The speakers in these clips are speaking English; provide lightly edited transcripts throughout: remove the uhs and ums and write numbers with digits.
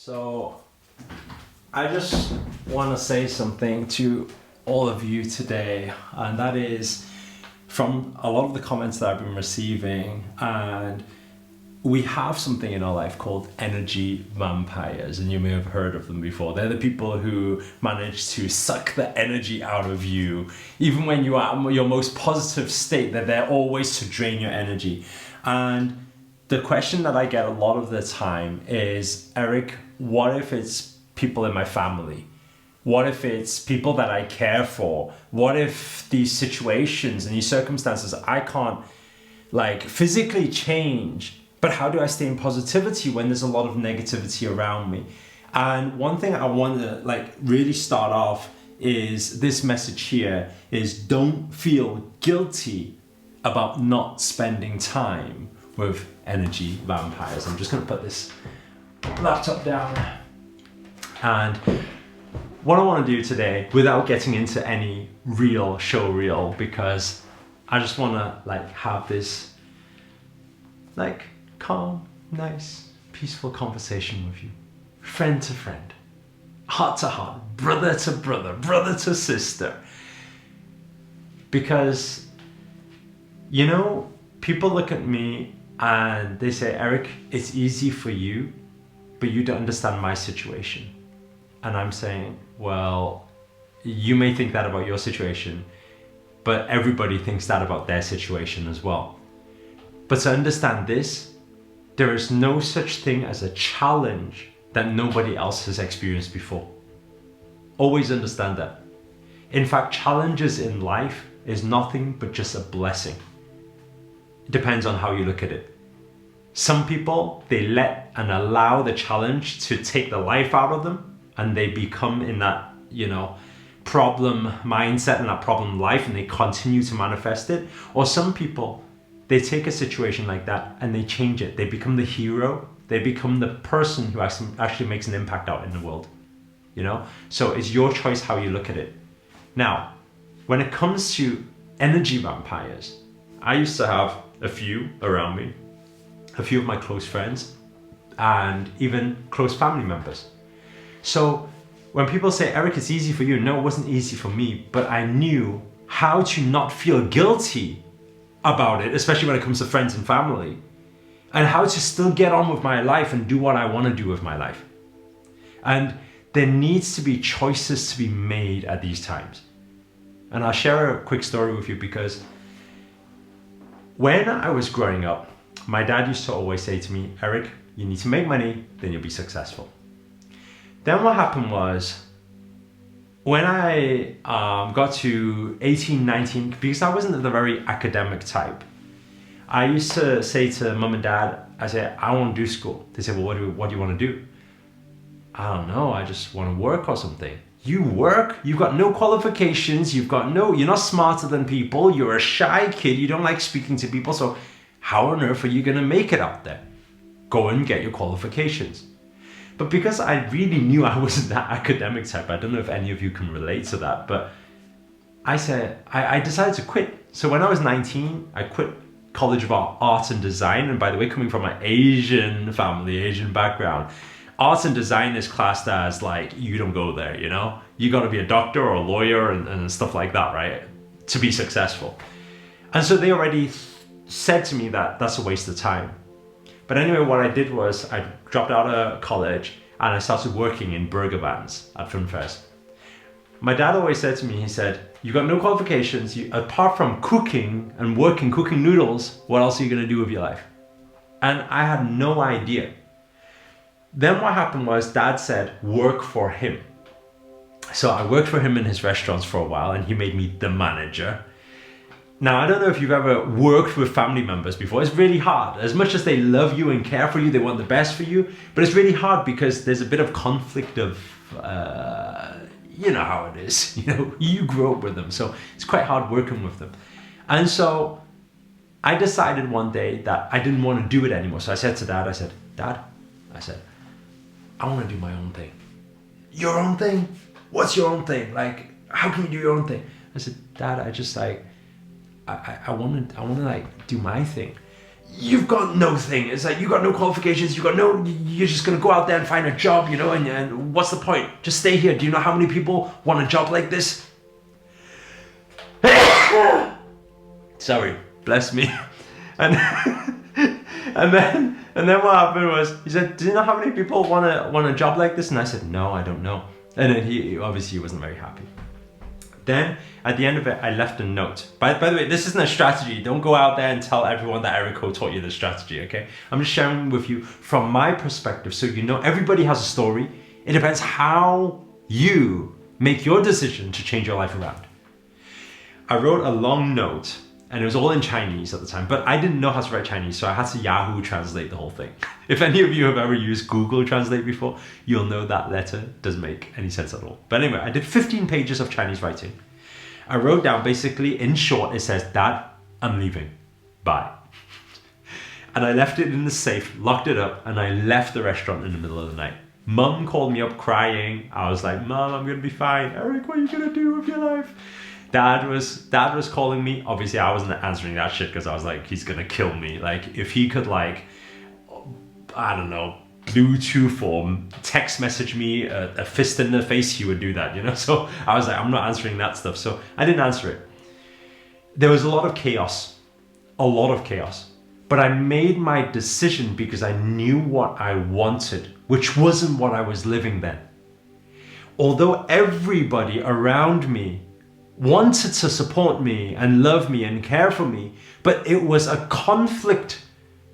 So I just want to say something to all of you today, and that is from a lot of the comments that I've been receiving, and we have something in our life called energy vampires, and you may have heard of them before. They're the people who manage to suck the energy out of you, even when you are at your most positive state, that they're always to drain your energy. And the question that I get a lot of the time is, Eric, what if it's people in my family? What if it's people that I care for? What if these situations and these circumstances I can't physically change, but how do I stay in positivity when there's a lot of negativity around me? And one thing I want to really start off is this message here is don't feel guilty about not spending time with energy vampires. I'm just going to put this laptop down. And what I want to do today, without getting into any real show reel, because I just want to have this calm, nice, peaceful conversation with you, friend to friend, heart to heart, brother to brother, brother to sister. Because people look at me and they say, Eric, it's easy for you, but you don't understand my situation. And I'm saying, well, you may think that about your situation, but everybody thinks that about their situation as well. But to understand this, there is no such thing as a challenge that nobody else has experienced before. Always understand that. In fact, challenges in life is nothing but just a blessing. It depends on how you look at it. Some people, they let and allow the challenge to take the life out of them, and they become in that, problem mindset and that problem life, and they continue to manifest it. Or some people, they take a situation like that and they change it. They become the hero. They become the person who actually makes an impact out in the world. So it's your choice how you look at it. Now, when it comes to energy vampires, I used to have a few around me, a few of my close friends, and even close family members. So when people say, Eric, it's easy for you, no, it wasn't easy for me, but I knew how to not feel guilty about it, especially when it comes to friends and family, and how to still get on with my life and do what I want to do with my life. And there needs to be choices to be made at these times. And I'll share a quick story with you, because when I was growing up, my dad used to always say to me, Eric, you need to make money, then you'll be successful. Then what happened was, when I got to 18, 19, because I wasn't the very academic type, I used to say to mom and dad, I said, I want to do school. They said, well, what do you want to do? I don't know, I just want to work or something. You work? You've got no qualifications, you're not smarter than people, you're a shy kid, you don't like speaking to people, so how on earth are you going to make it out there? Go and get your qualifications. But because I really knew I wasn't that academic type, I don't know if any of you can relate to that, but I decided to quit. So when I was 19, I quit College of Art and Design. And by the way, coming from an Asian family, Asian background, arts and design is classed as you don't go there, You got to be a doctor or a lawyer and stuff like that, right? To be successful. And so they already said to me that that's a waste of time. But anyway, what I did was I dropped out of college and I started working in burger vans at film fairs. My dad always said to me, he said, you got no qualifications, apart from cooking and cooking noodles, what else are you going to do with your life? And I had no idea. Then what happened was dad said, work for him. So I worked for him in his restaurants for a while, and he made me the manager. Now, I don't know if you've ever worked with family members before. It's really hard. As much as they love you and care for you, they want the best for you, but it's really hard because there's a bit of conflict of, you know how it is. You grew up with them, so it's quite hard working with them. And so I decided one day that I didn't want to do it anymore. So I said to Dad, Dad, I want to do my own thing. Your own thing? What's your own thing? How can you do your own thing? I said, Dad, I want to do my thing. you've got no thing. It's like, you've got no qualifications. You're just going to go out there and find a job, you know, and what's the point? Just stay here. Do you know how many people want a job like this? Sorry, bless me. And and then what happened was, he said, do you know how many people want a job like this? And I said, no, I don't know. And then he obviously wasn't very happy. Then at the end of it, I left a note. By the way, this isn't a strategy. Don't go out there and tell everyone that Eric Ho taught you the strategy, okay? I'm just sharing with you from my perspective, so you know everybody has a story. It depends how you make your decision to change your life around. I wrote a long note, and it was all in Chinese at the time, but I didn't know how to write Chinese, so I had to Yahoo translate the whole thing. If any of you have ever used Google Translate before, you'll know that letter doesn't make any sense at all. But anyway, I did 15 pages of Chinese writing. I wrote down, basically, in short, it says, Dad, I'm leaving. Bye. And I left it in the safe, locked it up, and I left the restaurant in the middle of the night. Mum called me up crying. I was like, Mum, I'm gonna be fine. Eric, what are you gonna do with your life? Dad was calling me. Obviously, I wasn't answering that shit because I was like, he's gonna kill me. Like, if he could, like, I don't know, Bluetooth or text message me a fist in the face, he would do that, you know? So I was like, I'm not answering that stuff. So I didn't answer it. There was a lot of chaos. But I made my decision because I knew what I wanted, which wasn't what I was living then. Although everybody around me wanted to support me and love me and care for me, but it was a conflict,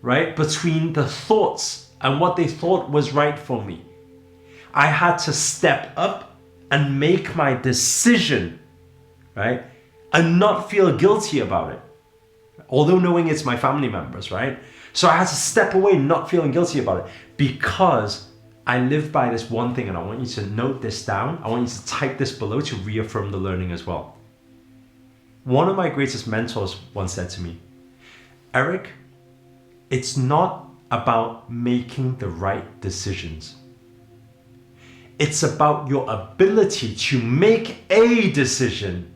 right, between the thoughts and what they thought was right for me. I had to step up and make my decision, right, and not feel guilty about it, although knowing it's my family members, right? So I had to step away not feeling guilty about it, because I live by this one thing, and I want you to note this down. I want you to type this below to reaffirm the learning as well. One of my greatest mentors once said to me, Eric, it's not about making the right decisions. It's about your ability to make a decision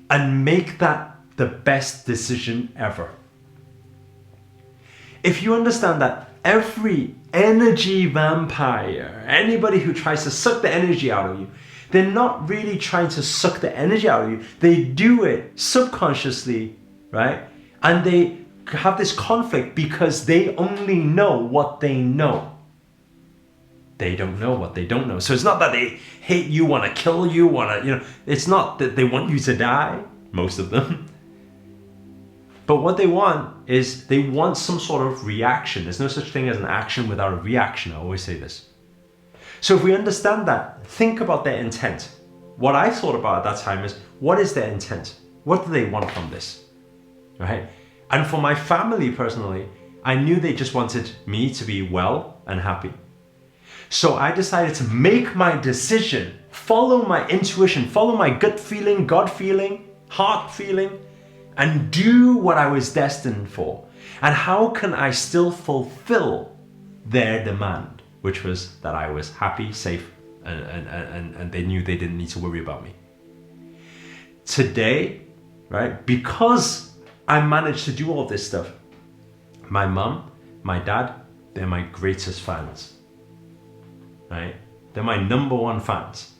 and make that the best decision ever. If you understand that every energy vampire, anybody who tries to suck the energy out of you, they're not really trying to suck the energy out of you. They do it subconsciously, right? And they have this conflict because they only know what they know. They don't know what they don't know. So it's not that they hate you, want to kill you, it's not that they want you to die, most of them. But what they want is they want some sort of reaction. There's no such thing as an action without a reaction. I always say this. So if we understand that, think about their intent. What I thought about at that time is, what is their intent? What do they want from this? Right? And for my family personally, I knew they just wanted me to be well and happy. So I decided to make my decision, follow my intuition, follow my gut feeling, God feeling, heart feeling, and do what I was destined for. And how can I still fulfill their demand, which was that I was happy, safe, and they knew they didn't need to worry about me. Today, right, because I managed to do all this stuff, my mum, my dad, they're my greatest fans, right? They're my number one fans.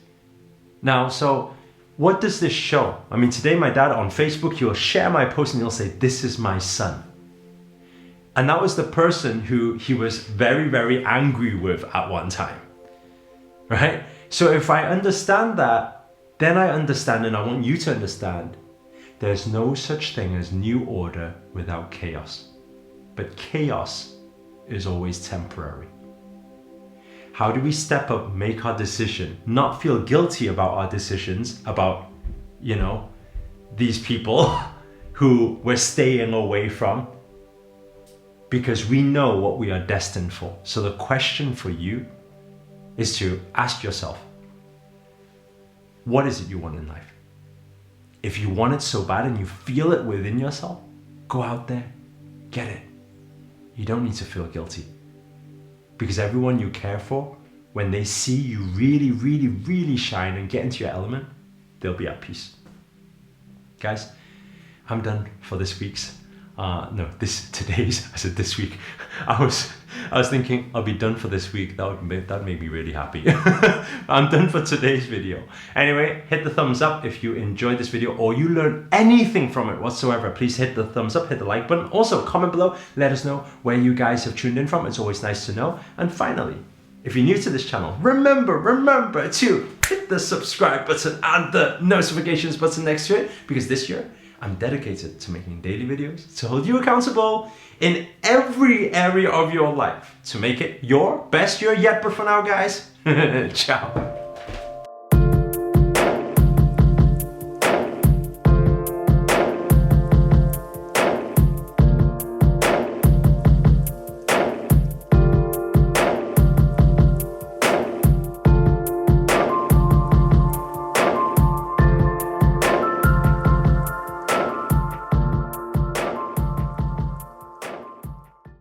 Now, so what does this show? I mean, today my dad on Facebook, he'll share my post and he'll say, this is my son. And that was the person who he was very, very angry with at one time, right? So if I understand that, then I understand, and I want you to understand, there's no such thing as new order without chaos. But chaos is always temporary. How do we step up, make our decision, not feel guilty about our decisions, about, these people who we're staying away from, because we know what we are destined for. So the question for you is to ask yourself, what is it you want in life? If you want it so bad and you feel it within yourself, go out there, get it. You don't need to feel guilty. Because everyone you care for, when they see you really, really, really shine and get into your element, they'll be at peace. Guys, I'm done for this week's No, today's, I said this week. I was thinking I'll be done for this week. That made me really happy. I'm done for today's video. Anyway, hit the thumbs up if you enjoyed this video or you learned anything from it whatsoever. Please hit the thumbs up, hit the like button. Also, comment below, let us know where you guys have tuned in from. It's always nice to know. And finally, if you're new to this channel, remember to hit the subscribe button and the notifications button next to it, because this year I'm dedicated to making daily videos to hold you accountable in every area of your life to make it your best year yet. But for now, guys, ciao.